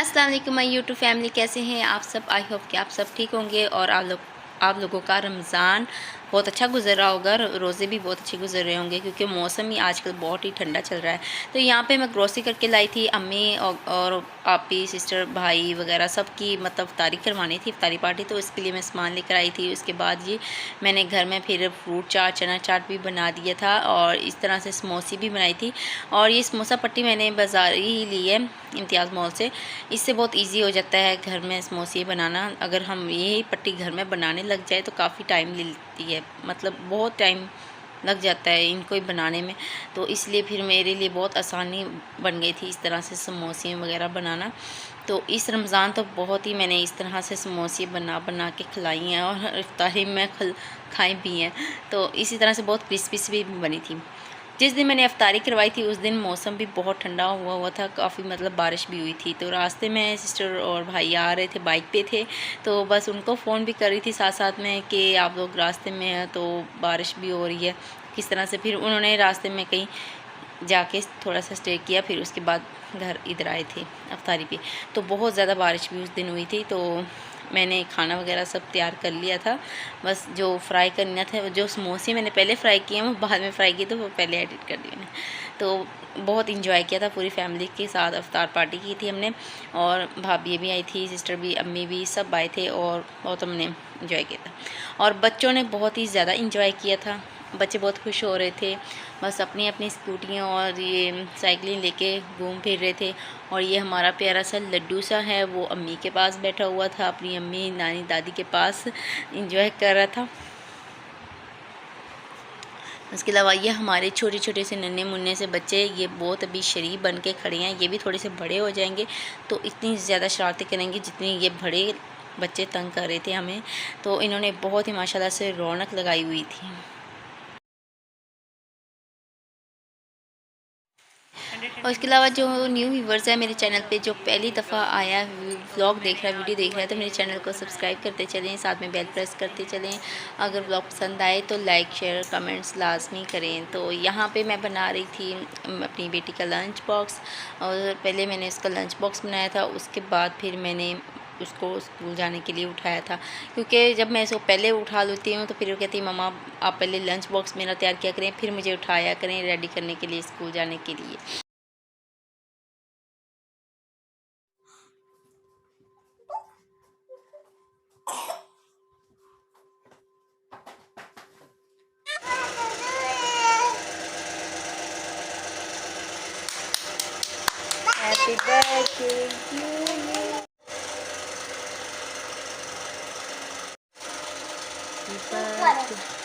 अस्सलाम वालेकुम my YouTube family, कैसे हैं आप सब। आई होप कि आप सब ठीक होंगे और आप लोगों का रमज़ान बहुत अच्छा गुजर रहा होगा। रोज़े भी बहुत अच्छे गुजर रहे होंगे क्योंकि मौसम ही आजकल बहुत ही ठंडा चल रहा है। तो यहाँ पे मैं ग्रोसरी करके लाई थी। अम्मी और आपी, सिस्टर, भाई वगैरह सब की मतलब इफ्तारी करवानी थी, इफ्तारी पार्टी। तो इसके लिए मैं सामान लेकर आई थी। उसके बाद ये मैंने घर में फिर फ्रूट चाट, चना चाट भी बना दिया था और इस तरह से समोसी भी बनाई थी। और ये समोसा पट्टी मैंने बाज़ार ही ली है, इम्तियाज़ मॉल से। इससे बहुत इजी हो जाता है घर में समोसे बनाना। अगर हम यही पट्टी घर में बनाने लग जाए तो काफ़ी टाइम लेती है, मतलब बहुत टाइम लग जाता है इनको ही बनाने में। तो इसलिए फिर मेरे लिए बहुत आसानी बन गई थी इस तरह से समोसे वगैरह बनाना। तो इस रमज़ान तो बहुत ही मैंने इस तरह से समोसे बना बना के खिलाई हैं और इफ्तारी में खाई भी हैं। तो इसी तरह से बहुत क्रिस्पी भी बनी थी। जिस दिन मैंने इफ्तारी करवाई थी उस दिन मौसम भी बहुत ठंडा हुआ था, काफ़ी मतलब बारिश भी हुई थी। तो रास्ते में सिस्टर और भाई आ रहे थे, बाइक पे थे। तो बस उनको फ़ोन भी कर रही थी साथ साथ में कि आप लोग रास्ते में हैं तो बारिश भी हो रही है, किस तरह से। फिर उन्होंने रास्ते में कहीं जाके थोड़ा सा स्टे किया, फिर उसके बाद घर इधर आए थे इफ्तारी पे। तो बहुत ज़्यादा बारिश भी उस दिन हुई थी। तो मैंने खाना वगैरह सब तैयार कर लिया था, बस जो फ्राई करना था, जो समोसे मैंने पहले फ्राई किए हैं वो बाद में फ्राई किए, तो वो पहले एडिट कर दिए मैंने। तो बहुत इंजॉय किया था, पूरी फैमिली के साथ इफ्तार पार्टी की थी हमने। और भाभी भी आई थी, सिस्टर भी, अम्मी भी, सब आए थे और बहुत हमने इंजॉय किया था। और बच्चों ने बहुत ही ज़्यादा इंजॉय किया था, बच्चे बहुत खुश हो रहे थे। बस अपनी अपनी स्कूटियाँ और ये साइकिलें लेके घूम फिर रहे थे। और ये हमारा प्यारा सा लड्डू सा है, वो अम्मी के पास बैठा हुआ था, अपनी अम्मी, नानी, दादी के पास इंजॉय कर रहा था। उसके अलावा ये हमारे छोटे छोटे से नन्हे मुन्ने से बच्चे, ये बहुत अभी शरीफ बन के खड़े हैं। ये भी थोड़े से बड़े हो जाएंगे तो इतनी ज़्यादा शरारतें करेंगे जितनी ये बड़े बच्चे तंग कर रहे थे हमें। तो इन्होंने बहुत ही माशाल्लाह से रौनक लगाई हुई थी। और इसके अलावा जो न्यू व्यूवर्स है मेरे चैनल पे, जो पहली दफ़ा आया व्लॉग देख रहा है, वीडियो देख रहा है, तो मेरे चैनल को सब्सक्राइब करते चलें, साथ में बेल प्रेस करते चलें। अगर व्लॉग पसंद आए तो लाइक, शेयर, कमेंट्स लाजमी करें। तो यहाँ पे मैं बना रही थी अपनी बेटी का लंच बॉक्स। और पहले मैंने उसका लंच बॉक्स बनाया था, उसके बाद फिर मैंने उसको स्कूल जाने के लिए उठाया था। क्योंकि जब मैं इसको पहले उठा लेती हूँ तो फिर वो कहती है मम्मा आप पहले लंच बॉक्स मेरा तैयार किया करें, फिर मुझे उठाया करें रेडी करने के लिए स्कूल जाने के लिए। Happy birthday to you. Happy birthday.